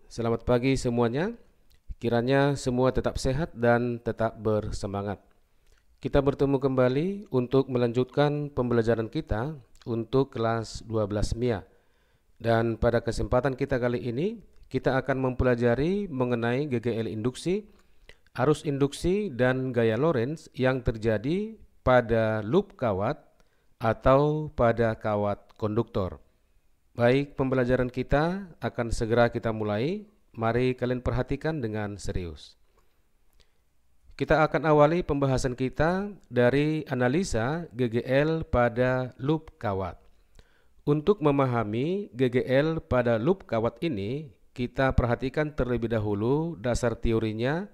Selamat pagi semuanya. Kiranya semua tetap sehat dan tetap bersemangat. Kita bertemu kembali untuk melanjutkan pembelajaran kita untuk kelas 12 MIA. Dan pada kesempatan kita kali ini, kita akan mempelajari mengenai GGL induksi, arus induksi, dan gaya Lorentz yang terjadi pada loop kawat atau pada kawat konduktor. Baik, pembelajaran kita akan segera kita mulai. Mari kalian perhatikan dengan serius. Kita akan awali pembahasan kita dari analisa GGL pada loop kawat. Untuk memahami GGL pada loop kawat ini, kita perhatikan terlebih dahulu dasar teorinya.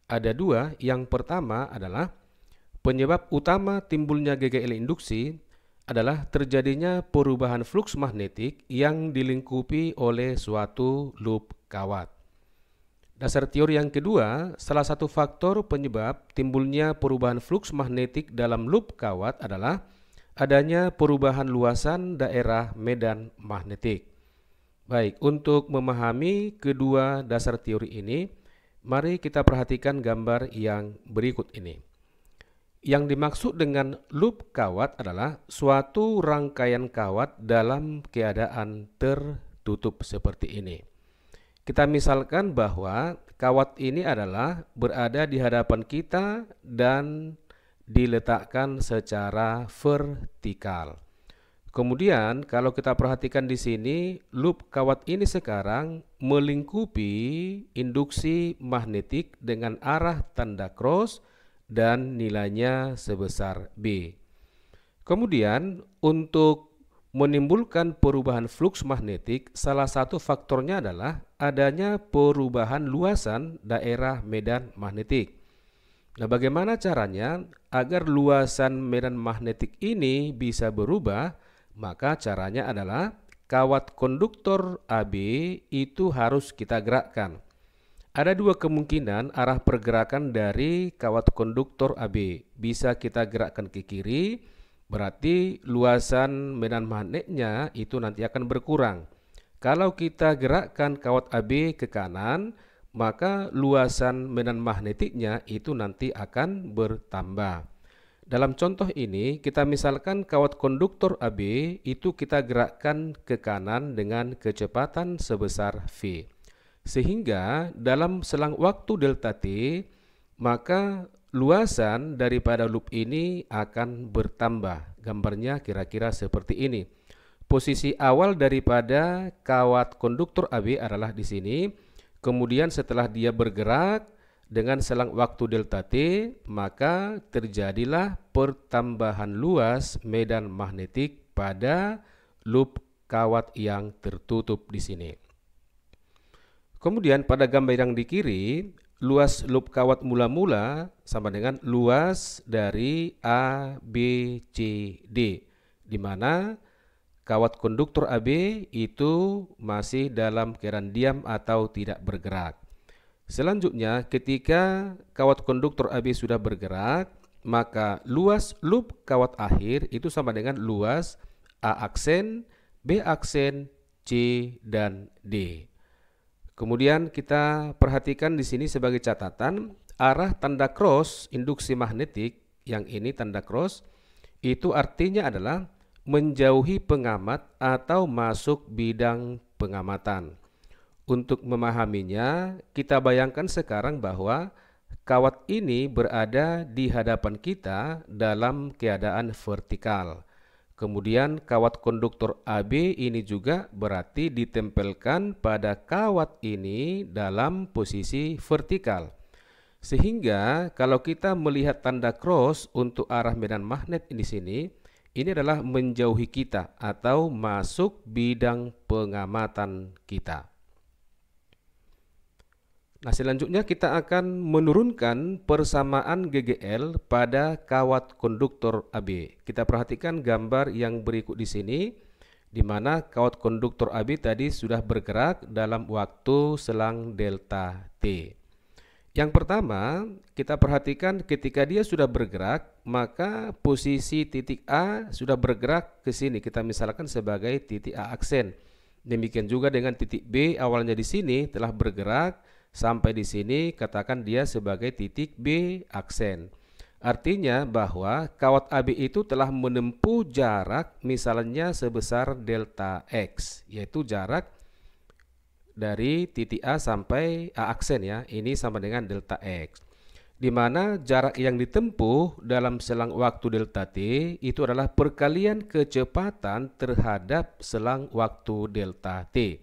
Ada dua. Yang pertama adalah penyebab utama timbulnya GGL induksi adalah terjadinya perubahan fluks magnetik yang dilingkupi oleh suatu loop kawat. Dasar teori yang kedua, salah satu faktor penyebab timbulnya perubahan fluks magnetik dalam loop kawat adalah adanya perubahan luasan daerah medan magnetik. Baik, untuk memahami kedua dasar teori ini, mari kita perhatikan gambar yang berikut ini. Yang dimaksud dengan loop kawat adalah suatu rangkaian kawat dalam keadaan tertutup seperti ini. Kita misalkan bahwa kawat ini adalah berada di hadapan kita dan diletakkan secara vertikal. Kemudian kalau kita perhatikan di sini, loop kawat ini sekarang melingkupi induksi magnetik dengan arah tanda cross dan nilainya sebesar B. Kemudian untuk menimbulkan perubahan fluks magnetik, salah satu faktornya adalah adanya perubahan luasan daerah medan magnetik. Nah, bagaimana caranya agar luasan medan magnetik ini bisa berubah? Maka caranya adalah kawat konduktor AB itu harus kita gerakkan. Ada dua kemungkinan arah pergerakan dari kawat konduktor AB. Bisa kita gerakkan ke kiri, berarti luasan medan magnetnya itu nanti akan berkurang. Kalau kita gerakkan kawat AB ke kanan, maka luasan medan magnetiknya itu nanti akan bertambah. Dalam contoh ini, kita misalkan kawat konduktor AB itu kita gerakkan ke kanan dengan kecepatan sebesar V. Sehingga dalam selang waktu delta T, maka luasan daripada loop ini akan bertambah. Gambarnya kira-kira seperti ini. Posisi awal daripada kawat konduktor AB adalah di sini. Kemudian setelah dia bergerak dengan selang waktu delta T, maka terjadilah pertambahan luas medan magnetik pada loop kawat yang tertutup di sini. Kemudian pada gambar yang di kiri, luas loop kawat mula-mula sama dengan luas dari A, B, C, D, di mana kawat konduktor AB itu masih dalam keadaan diam atau tidak bergerak. Selanjutnya, ketika kawat konduktor AB sudah bergerak, maka luas loop kawat akhir itu sama dengan luas A aksen, B aksen, C, dan D. Kemudian kita perhatikan di sini sebagai catatan, arah tanda cross induksi magnetik, yang ini tanda cross, itu artinya adalah menjauhi pengamat atau masuk bidang pengamatan. Untuk memahaminya, kita bayangkan sekarang bahwa kawat ini berada di hadapan kita dalam keadaan vertikal. Kemudian kawat konduktor AB ini juga berarti ditempelkan pada kawat ini dalam posisi vertikal. Sehingga kalau kita melihat tanda cross untuk arah medan magnet di sini, ini adalah menjauhi kita atau masuk bidang pengamatan kita. Nah, selanjutnya kita akan menurunkan persamaan GGL pada kawat konduktor AB. Kita perhatikan gambar yang berikut di sini, di mana kawat konduktor AB tadi sudah bergerak dalam waktu selang delta T. Yang pertama, kita perhatikan ketika dia sudah bergerak, maka posisi titik A sudah bergerak ke sini. Kita misalkan sebagai titik A aksen. Demikian juga dengan titik B awalnya di sini telah bergerak sampai di sini, katakan dia sebagai titik B aksen. Artinya bahwa kawat AB itu telah menempuh jarak misalnya sebesar delta X, yaitu jarak dari titik A sampai A aksen ya, ini sama dengan delta X. Di mana jarak yang ditempuh dalam selang waktu delta T itu adalah perkalian kecepatan terhadap selang waktu delta T.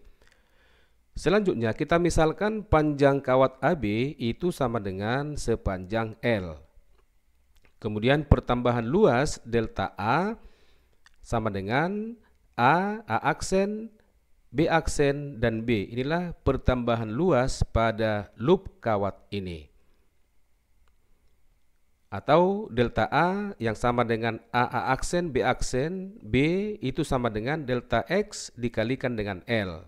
Selanjutnya kita misalkan panjang kawat AB itu sama dengan sepanjang L. Kemudian pertambahan luas delta A sama dengan A aksen, B aksen, dan B. Inilah pertambahan luas pada loop kawat ini. Atau delta A yang sama dengan A aksen, B aksen, B itu sama dengan delta X dikalikan dengan L.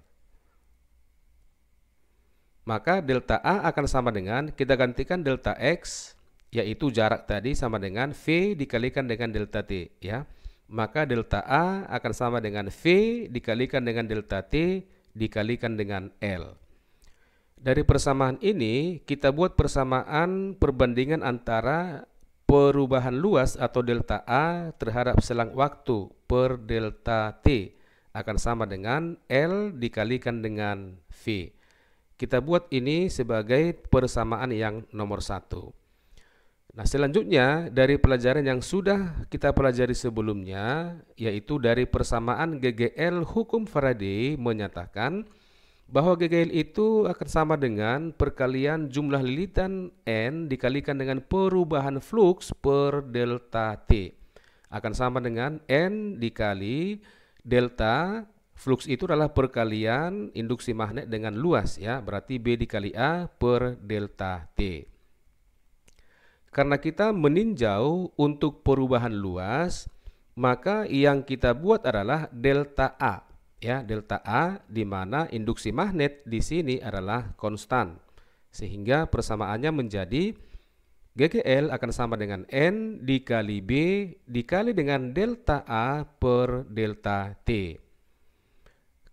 Maka delta A akan sama dengan, kita gantikan delta X, yaitu jarak tadi sama dengan V dikalikan dengan delta T. Ya. Maka delta A akan sama dengan V dikalikan dengan delta T dikalikan dengan L. Dari persamaan ini, kita buat persamaan perbandingan antara perubahan luas atau delta A terhadap selang waktu per delta T akan sama dengan L dikalikan dengan V. Kita buat ini sebagai persamaan yang nomor 1. Nah, selanjutnya dari pelajaran yang sudah kita pelajari sebelumnya, yaitu dari persamaan GGL hukum Faraday menyatakan bahwa GGL itu akan sama dengan perkalian jumlah lilitan N dikalikan dengan perubahan flux per delta T. Akan sama dengan N dikali delta, flux itu adalah perkalian induksi magnet dengan luas ya, berarti B dikali A per delta T. Karena kita meninjau untuk perubahan luas, maka yang kita buat adalah delta A. Ya, delta A di mana induksi magnet di sini adalah konstan. Sehingga persamaannya menjadi GGL akan sama dengan N dikali B dikali dengan delta A per delta T.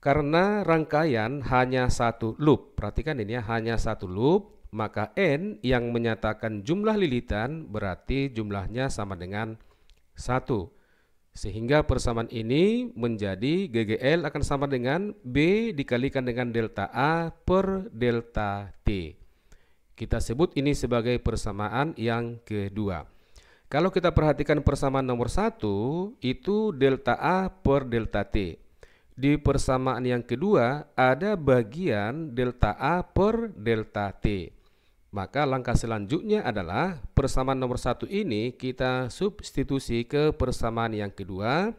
Karena rangkaian hanya satu loop, perhatikan ini ya, hanya satu loop, maka N yang menyatakan jumlah lilitan berarti jumlahnya sama dengan 1. Sehingga persamaan ini menjadi GGL akan sama dengan B dikalikan dengan delta A per delta T. Kita sebut ini sebagai persamaan yang kedua. Kalau kita perhatikan persamaan nomor 1, itu delta A per delta T. Di persamaan yang kedua ada bagian delta A per delta T. Maka langkah selanjutnya adalah persamaan nomor 1 ini kita substitusi ke persamaan yang kedua,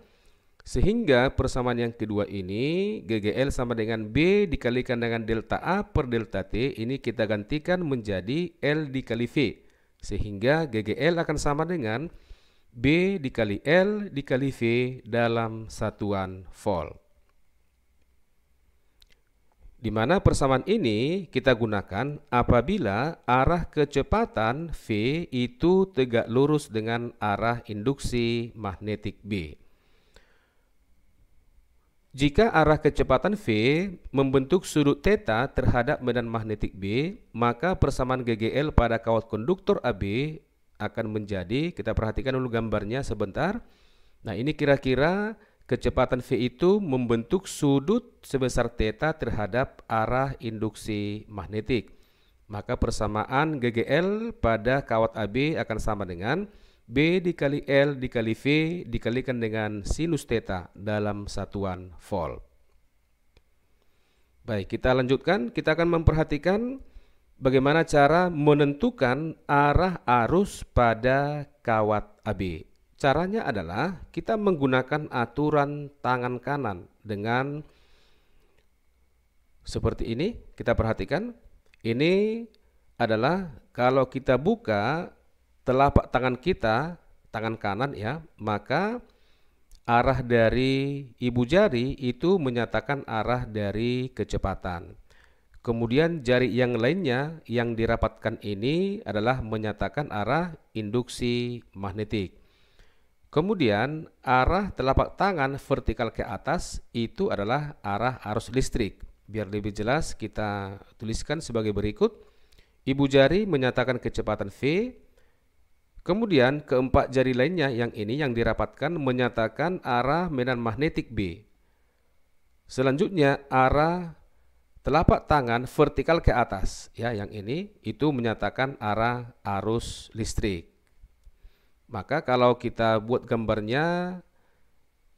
sehingga persamaan yang kedua ini GGL sama dengan B dikalikan dengan delta A per delta T, ini kita gantikan menjadi L dikali V, sehingga GGL akan sama dengan B dikali L dikali V dalam satuan volt. Di mana persamaan ini kita gunakan apabila arah kecepatan V itu tegak lurus dengan arah induksi magnetik B. Jika arah kecepatan V membentuk sudut θ terhadap medan magnetik B, maka persamaan GGL pada kawat konduktor AB akan menjadi, kita perhatikan dulu gambarnya sebentar. Nah, ini kira-kira kecepatan V itu membentuk sudut sebesar θ terhadap arah induksi magnetik. Maka persamaan GGL pada kawat AB akan sama dengan B dikali L dikali V dikalikan dengan sinus θ dalam satuan volt. Baik, kita lanjutkan. Kita akan memperhatikan bagaimana cara menentukan arah arus pada kawat AB. Caranya adalah kita menggunakan aturan tangan kanan dengan seperti ini. Kita perhatikan, ini adalah kalau kita buka telapak tangan kita, tangan kanan ya, maka arah dari ibu jari itu menyatakan arah dari kecepatan. Kemudian jari yang lainnya yang dirapatkan ini adalah menyatakan arah induksi magnetik. Kemudian arah telapak tangan vertikal ke atas itu adalah arah arus listrik. Biar lebih jelas kita tuliskan sebagai berikut. Ibu jari menyatakan kecepatan V. Kemudian keempat jari lainnya yang ini yang dirapatkan menyatakan arah medan magnetik B. Selanjutnya arah telapak tangan vertikal ke atas, ya, yang ini itu menyatakan arah arus listrik. Maka kalau kita buat gambarnya,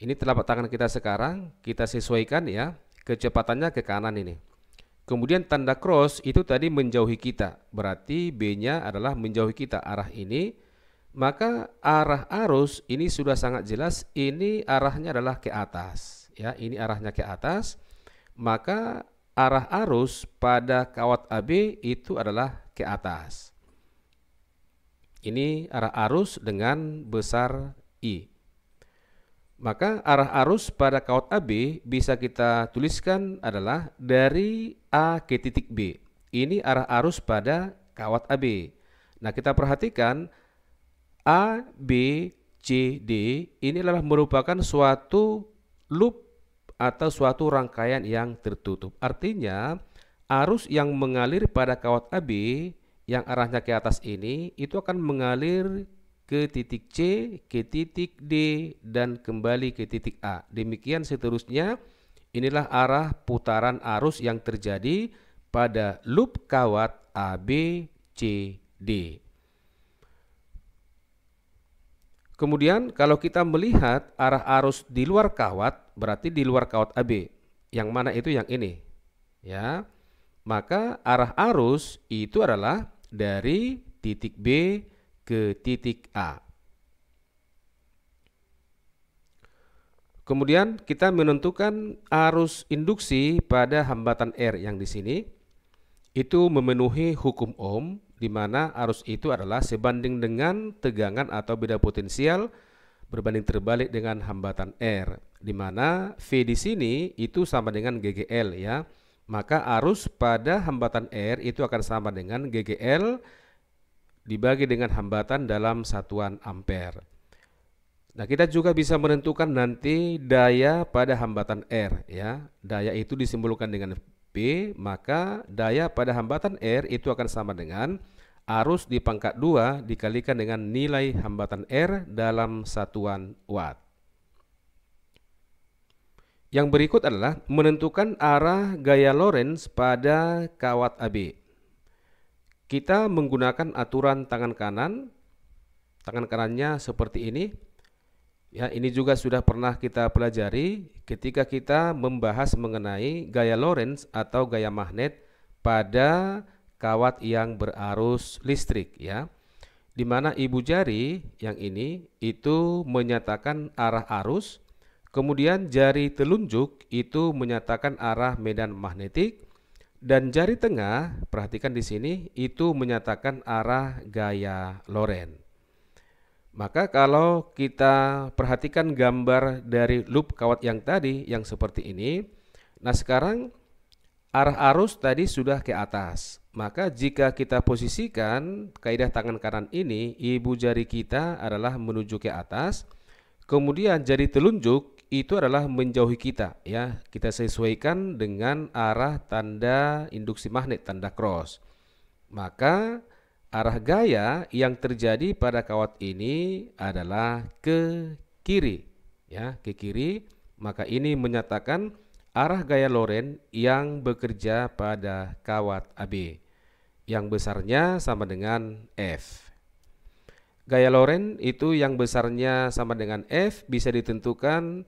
ini telapak tangan kita sekarang, kita sesuaikan ya, kecepatannya ke kanan ini. Kemudian tanda cross itu tadi menjauhi kita, berarti B-nya adalah menjauhi kita arah ini. Maka arah arus ini sudah sangat jelas, ini arahnya adalah ke atas, ya, ini arahnya ke atas. Maka arah arus pada kawat AB itu adalah ke atas. Ini arah arus dengan besar I. Maka arah arus pada kawat AB bisa kita tuliskan adalah dari A ke titik B. Ini arah arus pada kawat AB. Nah, kita perhatikan A, B, C, D ini adalah merupakan suatu loop atau suatu rangkaian yang tertutup. Artinya arus yang mengalir pada kawat AB yang arahnya ke atas ini itu akan mengalir ke titik C, ke titik D, dan kembali ke titik A. Demikian seterusnya. Inilah arah putaran arus yang terjadi pada loop kawat AB, C, D. Kemudian kalau kita melihat arah arus di luar kawat, berarti di luar kawat AB. Yang mana itu? Yang ini. Ya. Maka arah arus itu adalah dari titik B ke titik A. Kemudian kita menentukan arus induksi pada hambatan R yang di sini. Itu memenuhi hukum Ohm, di mana arus itu adalah sebanding dengan tegangan atau beda potensial berbanding terbalik dengan hambatan R, di mana V di sini itu sama dengan GGL, ya. Maka arus pada hambatan R itu akan sama dengan GGL dibagi dengan hambatan dalam satuan ampere. Nah, kita juga bisa menentukan nanti daya pada hambatan R, ya. Daya itu disimbolkan dengan P, maka daya pada hambatan R itu akan sama dengan arus di pangkat 2 dikalikan dengan nilai hambatan R dalam satuan watt. Yang berikut adalah menentukan arah gaya Lorentz pada kawat AB. Kita menggunakan aturan tangan kanannya seperti ini. Ya, ini juga sudah pernah kita pelajari ketika kita membahas mengenai gaya Lorentz atau gaya magnet pada kawat yang berarus listrik, ya. Di mana ibu jari yang ini itu menyatakan arah arus, kemudian jari telunjuk itu menyatakan arah medan magnetik, dan jari tengah, perhatikan di sini, itu menyatakan arah gaya Lorentz. Maka kalau kita perhatikan gambar dari loop kawat yang tadi yang seperti ini, nah sekarang arah arus tadi sudah ke atas. Maka jika kita posisikan kaidah tangan kanan ini, ibu jari kita adalah menuju ke atas, kemudian jari telunjuk itu adalah menjauhi kita, ya. Kita sesuaikan dengan arah tanda induksi magnet, tanda cross. Maka arah gaya yang terjadi pada kawat ini adalah ke kiri, ya, ke kiri. Maka ini menyatakan arah gaya Lorentz yang bekerja pada kawat AB, yang besarnya sama dengan F. Gaya Lorentz itu yang besarnya sama dengan F bisa ditentukan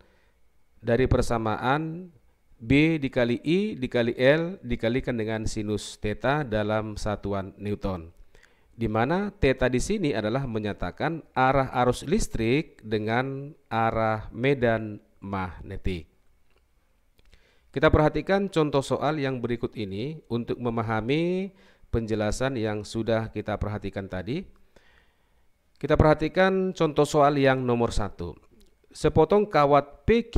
dari persamaan B dikali I dikali L dikalikan dengan sinus theta dalam satuan Newton, di mana theta di sini adalah menyatakan arah arus listrik dengan arah medan magnetik. Kita perhatikan contoh soal yang berikut ini untuk memahami penjelasan yang sudah kita perhatikan tadi. Kita perhatikan contoh soal yang nomor 1. Sepotong kawat PQ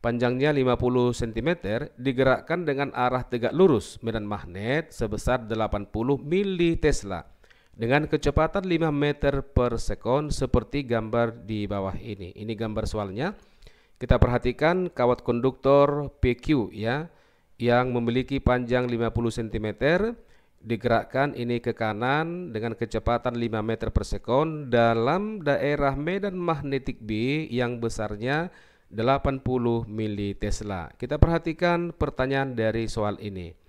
panjangnya 50 cm digerakkan dengan arah tegak lurus medan magnet sebesar 80 mili Tesla dengan kecepatan 5 meter per sekon seperti gambar di bawah ini. Ini gambar soalnya. Kita perhatikan kawat konduktor PQ ya, yang memiliki panjang 50 cm, digerakkan ini ke kanan dengan kecepatan 5 meter per sekon dalam daerah medan magnetik B yang besarnya 80 mili Tesla. Kita perhatikan pertanyaan dari soal ini.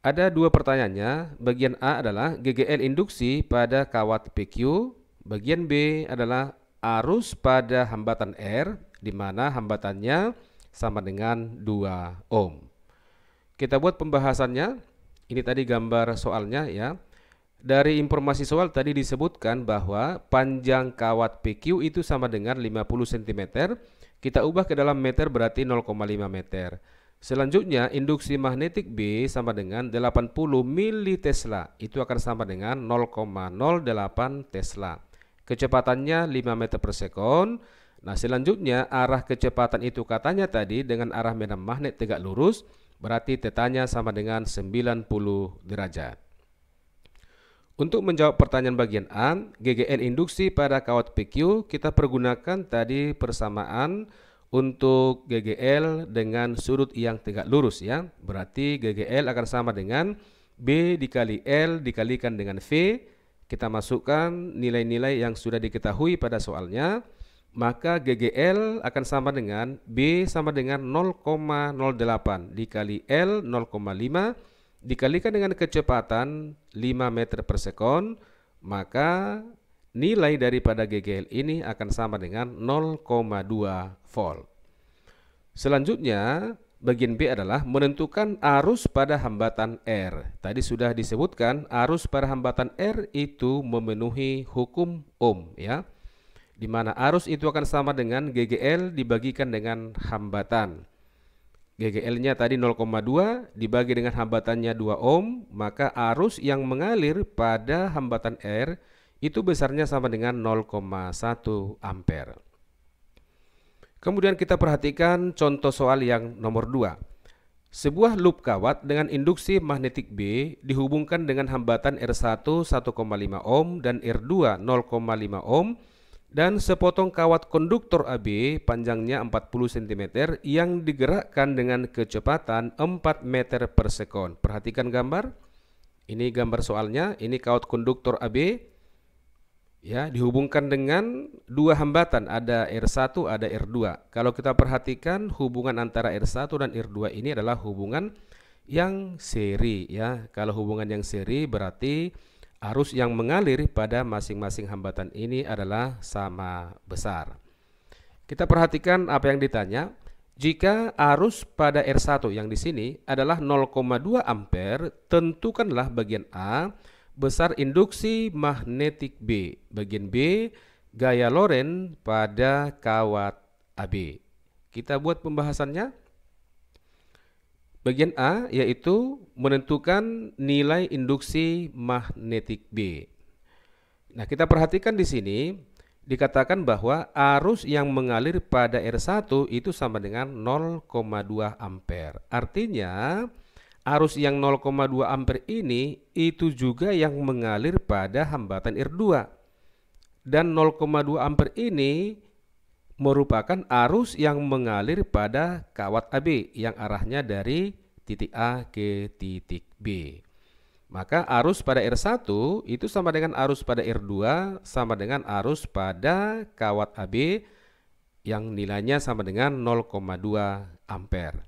Ada dua pertanyaannya. Bagian A adalah GGL induksi pada kawat PQ. Bagian B adalah arus pada hambatan R, di mana hambatannya sama dengan 2 ohm. Kita buat pembahasannya. Ini tadi gambar soalnya ya. Dari informasi soal tadi disebutkan bahwa panjang kawat PQ itu sama dengan 50 cm. Kita ubah ke dalam meter berarti 0,5 meter. Selanjutnya induksi magnetik B sama dengan 80 mili Tesla. Itu akan sama dengan 0,08 Tesla. Kecepatannya 5 meter per sekon. Nah, selanjutnya arah kecepatan itu katanya tadi dengan arah medan magnet tegak lurus, berarti tetanya sama dengan 90 derajat. Untuk menjawab pertanyaan bagian A, GGL induksi pada kawat PQ, kita pergunakan tadi persamaan untuk GGL dengan sudut yang tegak lurus ya. Berarti GGL akan sama dengan B dikali L dikalikan dengan V. Kita masukkan nilai-nilai yang sudah diketahui pada soalnya. Maka GGL akan sama dengan B sama dengan 0,08 dikali L 0,5 dikalikan dengan kecepatan 5 meter per sekon, maka nilai daripada GGL ini akan sama dengan 0,2 volt. Selanjutnya bagian B adalah menentukan arus pada hambatan R. Tadi sudah disebutkan arus pada hambatan R itu memenuhi hukum Ohm ya, di mana arus itu akan sama dengan GGL dibagikan dengan hambatan. GGL-nya tadi 0,2 dibagi dengan hambatannya 2 ohm, maka arus yang mengalir pada hambatan R itu besarnya sama dengan 0,1 ampere. Kemudian kita perhatikan contoh soal yang nomor 2. Sebuah loop kawat dengan induksi magnetik B dihubungkan dengan hambatan R1 1,5 ohm dan R2 0,5 ohm dan sepotong kawat konduktor AB panjangnya 40 cm yang digerakkan dengan kecepatan 4 meter per sekon. Perhatikan gambar. Ini gambar soalnya. Ini kawat konduktor AB ya, dihubungkan dengan dua hambatan, ada R1, ada R2. Kalau kita perhatikan hubungan antara R1 dan R2 ini adalah hubungan yang seri ya. Kalau hubungan yang seri berarti arus yang mengalir pada masing-masing hambatan ini adalah sama besar. Kita perhatikan apa yang ditanya. Jika arus pada R1 yang di sini adalah 0,2 ampere, tentukanlah bagian A besar induksi magnetik B. Bagian B gaya Lorentz pada kawat AB. Kita buat pembahasannya. Bagian A yaitu menentukan nilai induksi magnetik B. Nah, kita perhatikan di sini dikatakan bahwa arus yang mengalir pada R1 itu sama dengan 0,2 ampere. Artinya arus yang 0,2 ampere ini itu juga yang mengalir pada hambatan R2. Dan 0,2 ampere ini merupakan arus yang mengalir pada kawat AB yang arahnya dari titik A ke titik B. Maka arus pada R1 itu sama dengan arus pada R2 sama dengan arus pada kawat AB yang nilainya sama dengan 0,2 ampere.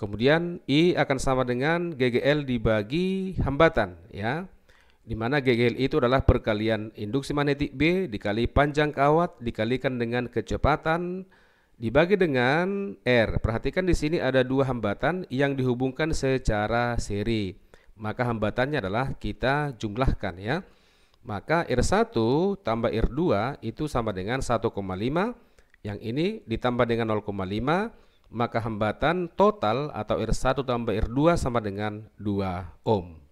Kemudian I akan sama dengan GGL dibagi hambatan ya. Di mana GGL itu adalah perkalian induksi magnetik B dikali panjang kawat dikalikan dengan kecepatan dibagi dengan R. Perhatikan di sini ada dua hambatan yang dihubungkan secara seri. Maka hambatannya adalah kita jumlahkan ya. Maka R1 tambah R2 itu sama dengan 1,5. Yang ini ditambah dengan 0,5. Maka hambatan total atau R1 tambah R2 sama dengan 2 ohm.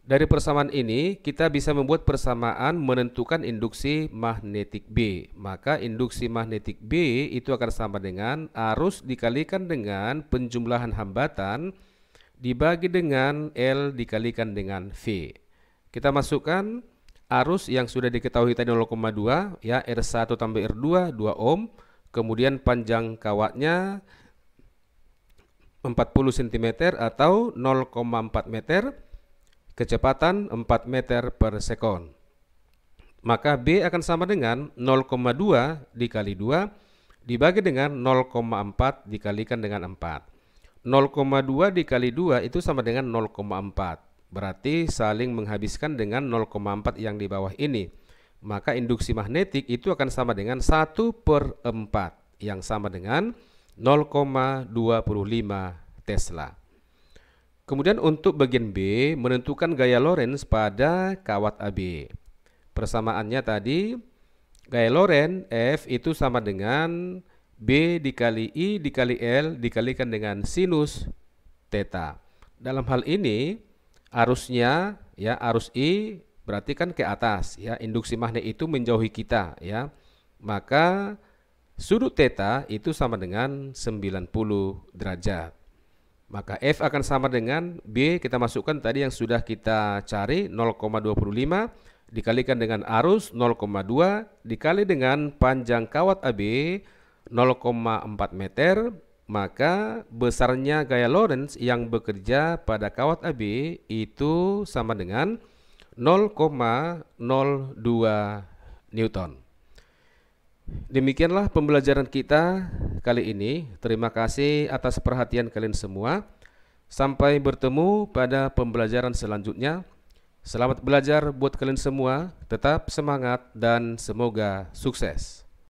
Dari persamaan ini kita bisa membuat persamaan menentukan induksi magnetik B. Maka induksi magnetik B itu akan sama dengan arus dikalikan dengan penjumlahan hambatan dibagi dengan L dikalikan dengan V. Kita masukkan arus yang sudah diketahui tadi 0,2 ya, R1 tambah R2 2 ohm, kemudian panjang kawatnya 40 cm atau 0,4 meter, kecepatan 4 meter per sekon. Maka B akan sama dengan 0,2 dikali 2 dibagi dengan 0,4 dikalikan dengan 4. 0,2 dikali 2 itu sama dengan 0,4. Berarti saling menghabiskan dengan 0,4 yang di bawah ini. Maka induksi magnetik itu akan sama dengan 1/4 yang sama dengan 0,25 Tesla. Kemudian untuk bagian B, menentukan gaya Lorentz pada kawat AB. Persamaannya tadi, gaya Lorentz F itu sama dengan B dikali I dikali L dikalikan dengan sinus theta. Dalam hal ini arusnya ya, arus I berarti kan ke atas ya, induksi magnet itu menjauhi kita ya. Maka sudut theta itu sama dengan 90 derajat. Maka F akan sama dengan B, kita masukkan tadi yang sudah kita cari 0,25 dikalikan dengan arus 0,2 dikali dengan panjang kawat AB 0,4 meter, maka besarnya gaya Lorentz yang bekerja pada kawat AB itu sama dengan 0,02 Newton. Demikianlah pembelajaran kita kali ini. Terima kasih atas perhatian kalian semua. Sampai bertemu pada pembelajaran selanjutnya. Selamat belajar buat kalian semua. Tetap semangat dan semoga sukses.